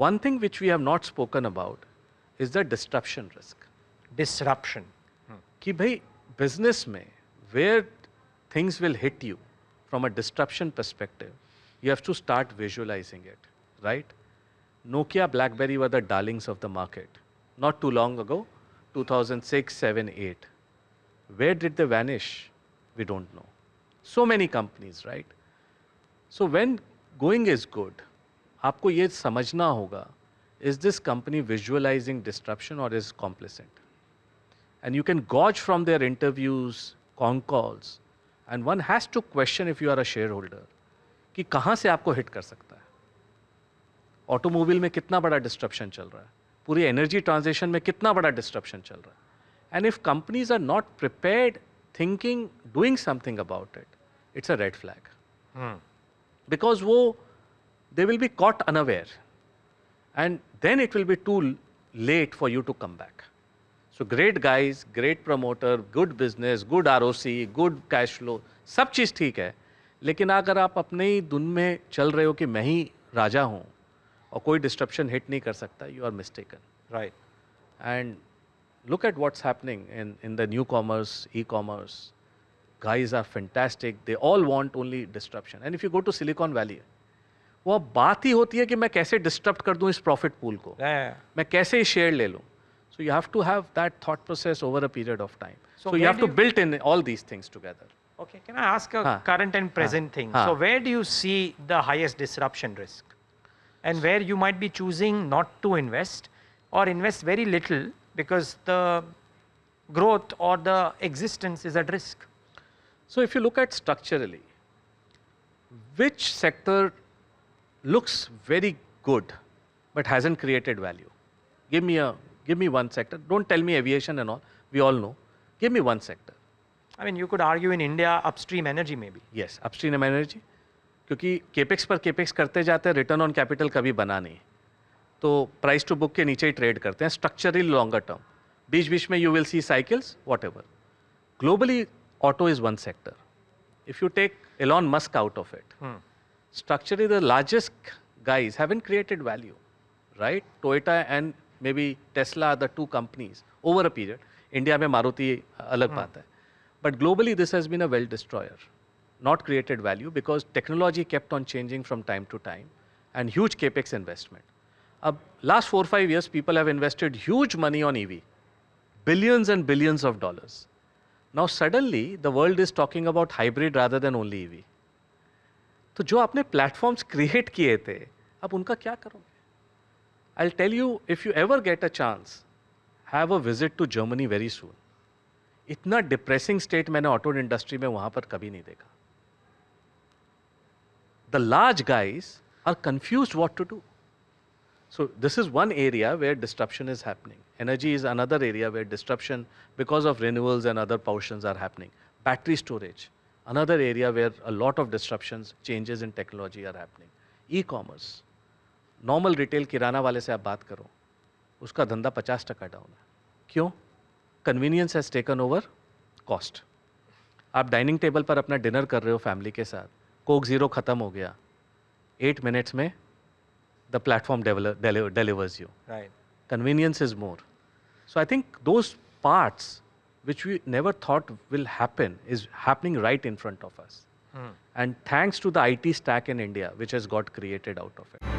one thing which we have not spoken about is the disruption risk. Disruption. कि भाई business में where things will hit you from a disruption perspective, you have to start visualizing it, right? Nokia, BlackBerry were the darlings of the market. Not too long ago, 2006, 7, 8. Where did they vanish? We don't know. So many companies, right? So when going is good, आपको ये समझना होगा, is this company visualizing disruption or is complacent? And you can gauge from their interviews, con calls, and one has to question if you are a shareholder, कि कहाँ से आपको hit कर सकता है? ऑटोमोबाइल में कितना बड़ा डिस्ट्रप्शन चल रहा है, पूरी एनर्जी ट्रांजिशन में कितना बड़ा डिस्ट्रप्शन चल रहा है. And if companies are not prepared thinking doing something about it, it's a red flag, because वो they will be caught unaware and then it will be too late for you to come back. So great guys, great promoter, good business, good ROC, good cash flow, सब चीज़ ठीक है, लेकिन अगर आप अपने ही धुन में चल रहे हो कि मैं ही राजा हूँ और कोई डिस्ट्रप्शन हिट नहीं कर सकता, you are mistaken. Right. And look at what's happening in the new commerce, e-commerce. Guys are fantastic. They all want only disruption. And if you go to Silicon Valley, वो अब बात ही होती है कि मैं कैसे disrupt कर दूं इस profit pool को, मैं कैसे share ले लूं. So you have to have that thought process over a period of time. So you have to build in all these things together. Okay, can I ask a current and present thing? So where do you see the highest disruption risk? And where you might be choosing not to invest or invest very little because the growth or the existence is at risk? So if you look at structurally, which sector looks very good but hasn't created value? Give me one sector. Don't tell me aviation and all. We all know. Give me one sector. I mean, you could argue in India, upstream energy maybe. Yes, upstream energy. क्योंकि capex पर capex करते जाते हैं, return on capital कभी बना नहीं, तो price to book के नीचे ही ट्रेड करते हैं, स्ट्रक्चरली लॉन्गर टर्म. बीच बीच में you will see cycles, whatever. Globally auto is one sector. If you take Elon Musk out of it, structurally the largest guys haven't created value, right? Toyota and maybe Tesla are the two companies over a period. India में मारुति अलग बात है, but globally this has been a well destroyer, not created value because technology kept on changing from time to time and huge capex investment. अब last 4-5 years people have invested huge money on EV, billions and billions of dollars. Now suddenly the world is talking about hybrid rather than only EV. तो जो आपने platforms create किए थे, अब उनका क्या करोगे? I'll tell you, if you ever get a chance, have a visit to Germany very soon. इतना डिप्रेसिंग स्टेट मैंने ऑटो इंडस्ट्री में वहां पर कभी नहीं देखा. The large guys are confused what to do. So this is one area where disruption is happening. Energy is another area where disruption because of renewals and other portions are happening. Battery storage, another area where a lot of disruptions, changes in technology are happening. E-commerce, normal retail किराना वाले से आप बात करो, उसका धंधा 50% down है. क्यों? Convenience has taken over cost. आप डाइनिंग टेबल पर अपना डिनर कर रहे हो फैमिली के साथ, कोक जीरो खत्म हो गया, 8 minutes में the platform delivers you. Right. Convenience is more. So I think those parts which we never thought will happen is happening right in front of us. And thanks to the IT stack in India, which has got created out of it.